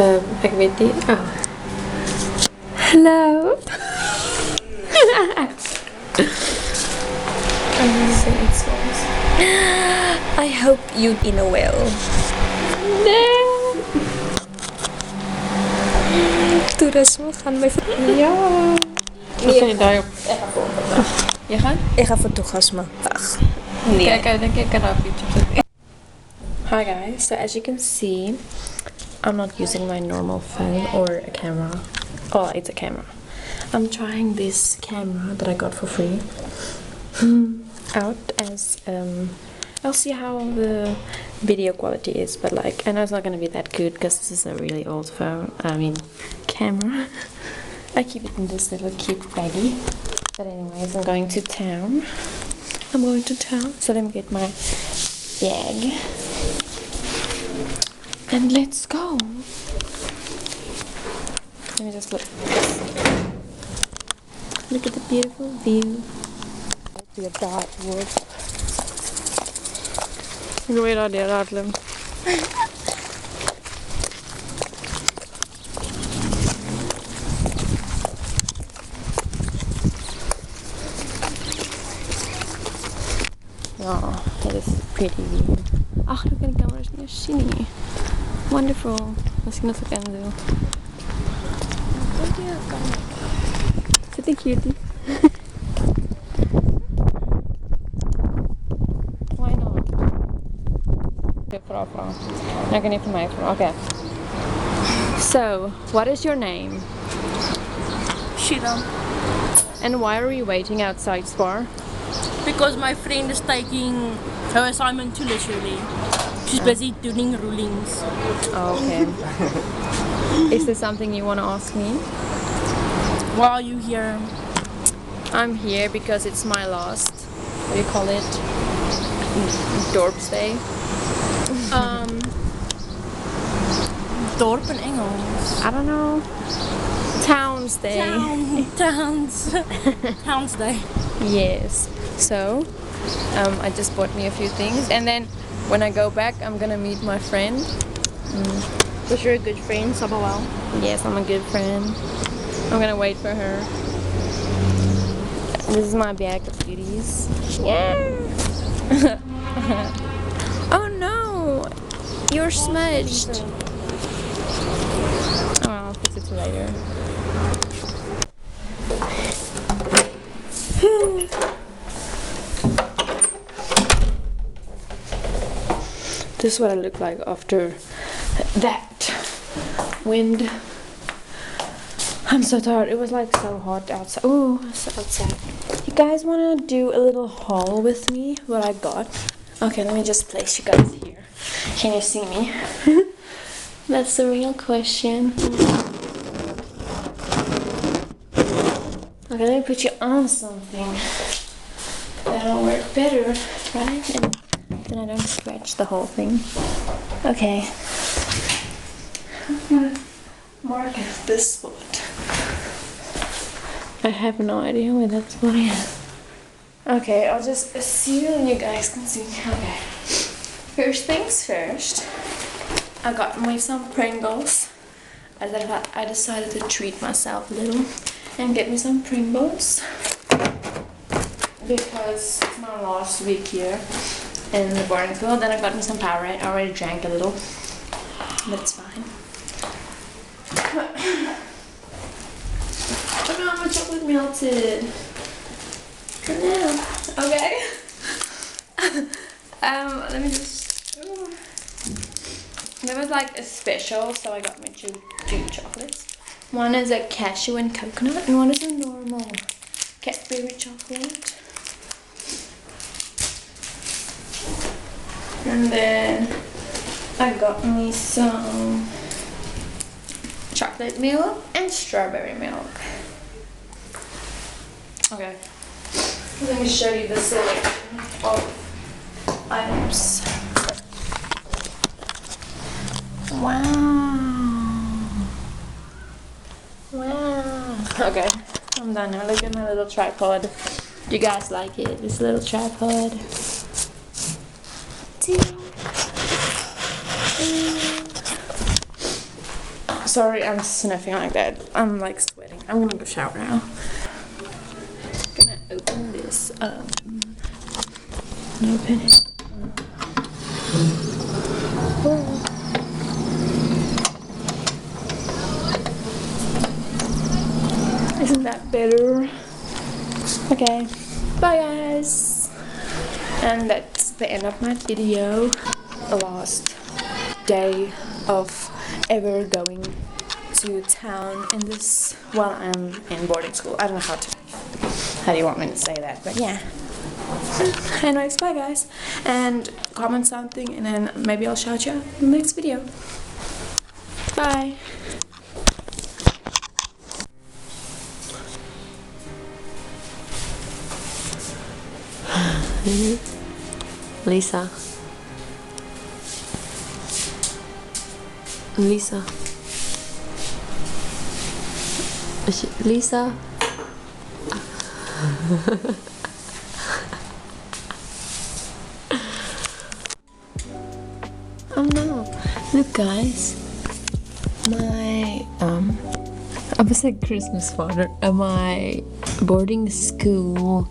activity. Oh. Hello. I hope you in a well. Toerisme gaan my Ja. Wat gaan jy daarop? Jy gaan? Ek gaan vir toerisme. Wag. Nee. Kijk, I think I can have YouTube. Hi guys, so as you can see, I'm not using my normal phone or a camera. Oh, it's a camera. I'm trying this camera that I got for free out as I'll see how the video quality is, but like I know it's not gonna be that good because this is a really old phone. I mean camera. I keep it in this little cute baggie. But anyways, I'm going to town. So let me get my bag. And let's go. Let me just look. Look at the beautiful view. To the dark wood. Go away, Radlem. Oh, it is pretty view. Ach, look at the camera, it's niet shiny. Wonderful. Misschien dat ik kan doen. Zit een cutie. Why not? Nou kan je van mij vragen. Okay. So, what is your name? Shiram. And why are we waiting outside Spar? Because my friend is taking her assignment too literally. She's busy doing rulings. Oh, okay. Is there something you want to ask me? Why are you here? I'm here because it's my last, what do you call it? Dorps day. Dorp in Engels. I don't know. Towns day. Towns day. Yes. So, I just bought me a few things, and then when I go back, I'm gonna meet my friend. Was you're a good friend, Sabawal? Yes, I'm a good friend. I'm gonna wait for her. This is my bag of goodies. Yeah. Oh no, you're smudged. Oh, I'll fix it later. This is what I look like after that wind. I'm so tired. It was like so hot outside. Oh, so outside. You guys want to do a little haul with me? What I got? Okay, let me just place you guys here. Can you see me? That's the real question. Okay, let me put you on something. That'll work better, right? And then I don't scratch the whole thing. Okay. I'm gonna mark this spot. I have no idea where that spot is. Okay, I'll just assume you guys can see. Okay. First things first, I got me some Pringles. I decided to treat myself a little and get me some Pringles because it's my last week here in the boarding school. Then I got me some Powerade. I already drank a little, but it's fine. Oh no, my chocolate melted. No. Okay. Let me just. Ooh. There was like a special, so I got me two chocolates. One is a cashew and coconut, and one is a normal Cadbury chocolate. And then I got me some chocolate milk and strawberry milk. Okay, let me show you the selection of items. Wow. Okay, I'm done now. Look at my little tripod. Do you guys like it? This little tripod. Sorry, I'm sniffing like that. I'm like sweating. I'm gonna go shower now. Gonna open this up. Open it. Isn't that better? Okay, bye guys. And that's the end of my video. The last day of ever going to town in this while I'm in boarding school. I don't know how do you want me to say that, but yeah. Anyways, bye guys, and comment something and then maybe I'll shout you out in the next video. Bye. Lisa. Lisa. Lisa. Oh no. Look guys. My I was like Christmas fodder. My boarding school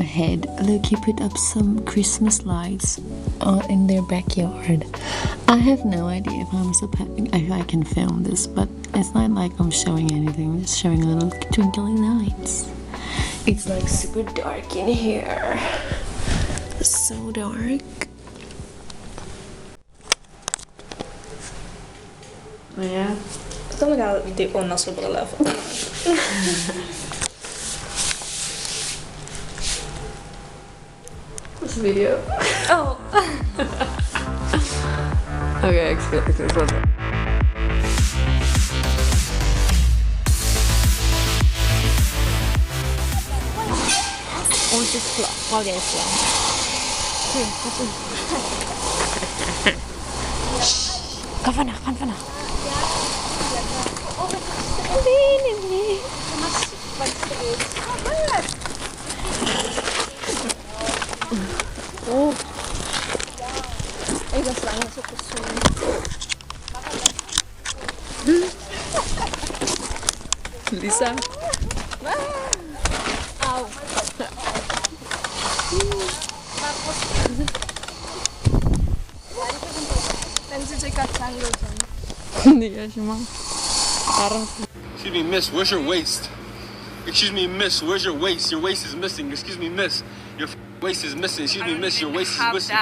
head. Look, he put up some Christmas lights in their backyard. I have no idea if I can film this, but it's not like I'm showing anything. I'm just showing little twinkling lights. It's like super dark in here. It's so dark. Oh yeah. Kom ik al die onnasse bril af. This video. Oh. Okay, excuse me. Ons is klaar. Val jy is klaar. Gaan vanaf. Nee. Oh. Ik was lang zo persoon. Lisa. Au. Excuse me, miss, where's your waist? Excuse me, miss, where's your waist? Your waist is missing. Excuse me, miss, your waist is missing. Excuse me, miss, your waist is missing.